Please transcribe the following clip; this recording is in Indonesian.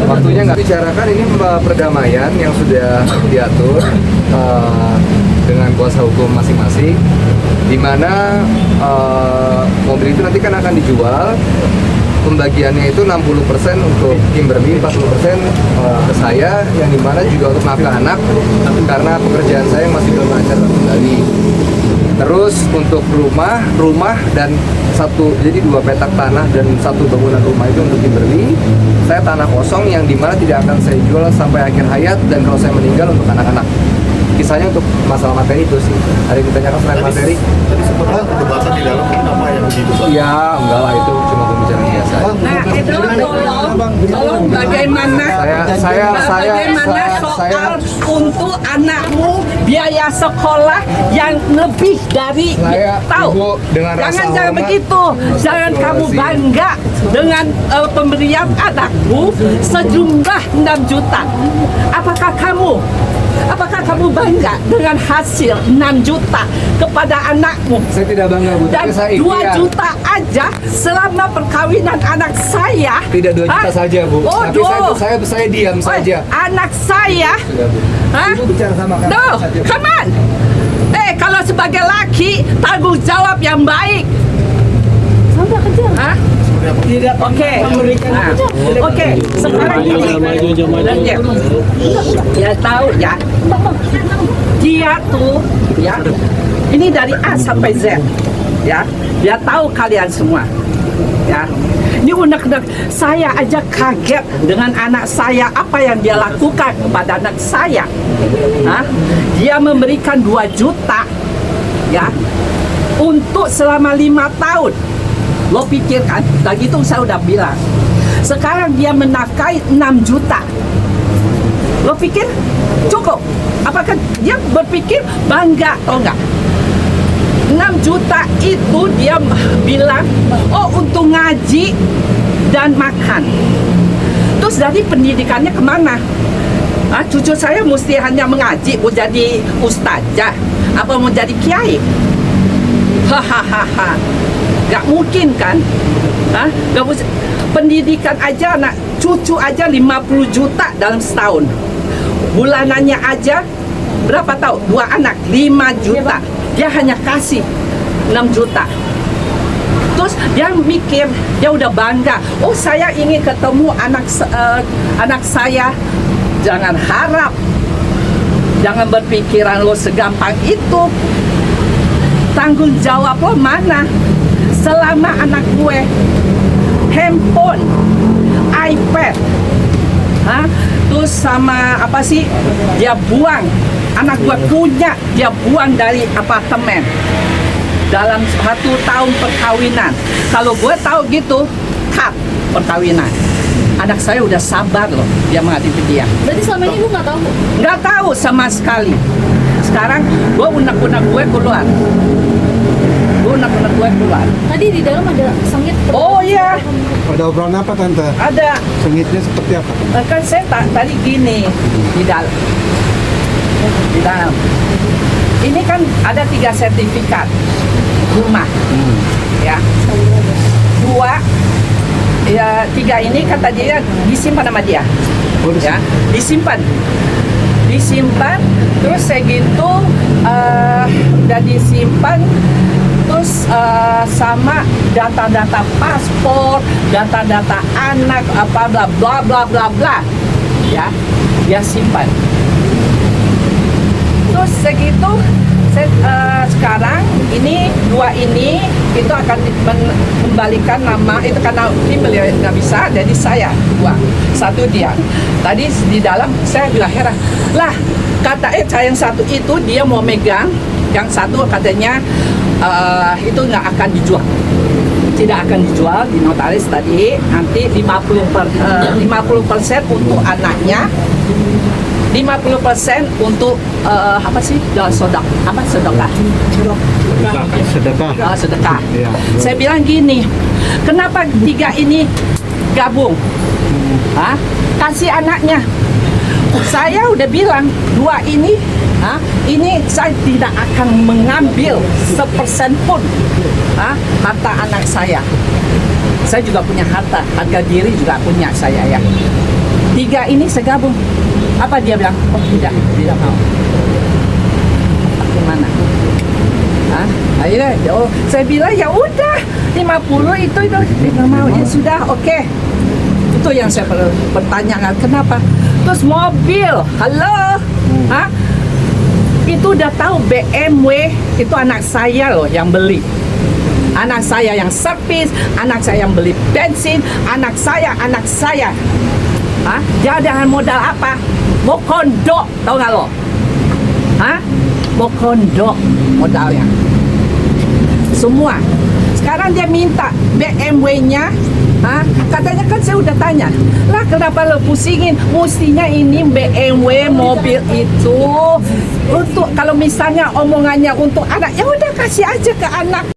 Waktunya nggak bicarakan ini perdamaian yang sudah diatur dengan kuasa hukum masing-masing, di mana mobil itu nanti kan akan dijual. Pembagiannya itu 60% untuk Kimberly, 40% ke saya, yang dimana juga untuk nafkah anak karena pekerjaan saya masih belum lancar kembali. Terus untuk rumah dan jadi 2 petak tanah dan 1 bangunan rumah itu untuk Kimberly. Saya tanah kosong yang dimana tidak akan saya jual sampai akhir hayat, dan kalau saya meninggal untuk anak-anak. Kisahnya untuk masalah materi itu sih. Ada yang ditanyakan selain materi? Tadi sempat perdebatan di dalam apa yang dibahas? Ya, enggak lah, itu cuma pembicaraan biasa. Nah, itu tolong bagaimana soal untuk anakmu biaya sekolah yang lebih dari tahu. Jangan begitu. Jangan kamu bangga dengan pemberian anakmu sejumlah 6 juta. Apakah kamu bangga dengan hasil 6 juta kepada anakmu? Saya tidak bangga, Bu. Dan 2 juta aja selama perkawinan anak saya. Tidak 2 juta saja, Bu. Tapi saya diam saja. Anak saya. Ibu bicara sama kan? No, come on. Kalau sebagai laki, tanggung jawab yang baik. Sampai kecil. Tidak. Oke. Oke. Sekarang ini. Ya tahu ya. Dia tuh ya. Ini dari A sampai Z. Ya. Dia tahu kalian semua. Ya. Ini unek-unek. Saya aja kaget dengan anak saya, apa yang dia lakukan kepada anak saya. Dia memberikan 2 juta ya untuk selama 5 tahun. Lo pikirkan, lagi itu saya udah bilang. Sekarang dia menafkahi 6 juta. Lo pikir cukup? Apakah dia berpikir bangga atau enggak? 6 juta itu dia bilang, oh untuk ngaji dan makan. Terus dari pendidikannya kemana? Cucu saya mesti hanya mengaji, mau jadi ustazah, apa mau jadi kiai? Hahaha. Gak mungkin kan? Pendidikan aja anak cucu aja 50 juta dalam setahun. Bulanannya aja berapa tahu? 2 anak 5 juta. Dia hanya kasih 6 juta. Terus dia mikir, dia udah bangga. Oh, saya ingin ketemu anak saya. Jangan harap. Jangan berpikiran lo segampang itu. Tanggung jawab lo mana? Selama anak gue handphone, iPad, terus sama apa sih, dia buang. Anak gue punya, dia buang dari apartemen dalam 1 tahun perkawinan. Kalau gue tahu gitu, cut perkawinan. Anak saya udah sabar loh, dia menghadapi dia. Berarti selama ini lu nggak tahu? Nggak tahu sama sekali. Sekarang gue unek-unek gue keluar. Tadi di dalam ada sengit. Oh iya. Ada obrolan apa Tante? Ada. Sengitnya seperti apa? Kan saya tadi gini di dalam. Ini kan ada 3 sertifikat rumah. Ya. 2 ya 3 ini kata dia disimpan sama dia. Ya, disimpan. Terus saya gitu udah disimpan. Terus sama data-data paspor, data-data anak, apa bla bla bla bla bla, ya, dia simpan. Terus segitu, sekarang ini 2 ini itu akan kembalikan nama itu karena beliau nggak bisa, jadi saya 2, 1 dia. Tadi di dalam saya bilang heran, lah kata saya yang 1 itu dia mau megang, yang 1 katanya itu nggak akan dijual, tidak akan dijual di notaris tadi. Nanti 50% untuk anaknya, 50% untuk apa sih sedekah. Iya. Saya bilang gini, kenapa 3 ini gabung? Kasih anaknya. Saya udah bilang dua ini, ini saya tidak akan mengambil sepersen pun harta anak saya. Saya juga punya harta diri juga punya saya ya. Tiga ini saya gabung. Apa dia bilang? Oh tidak mau. Bagaimana? Akhirnya, saya bilang ya udah 50 itu tidak mau. Ya sudah, oke. Itu yang saya pertanyakan kenapa. Terus mobil, halo, itu udah tahu BMW itu anak saya loh yang beli. Anak saya yang servis, anak saya yang beli bensin, anak saya. Dia dengan modal apa? Mau kondok, tahu nggak lo? Mau kondok modalnya. Semua. Sekarang dia minta BMW-nya. Katanya kan saya udah tanya. Lah kenapa lo pusingin? Mestinya ini BMW mobil itu untuk kalau misalnya omongannya untuk anak, ya udah kasih aja ke anak.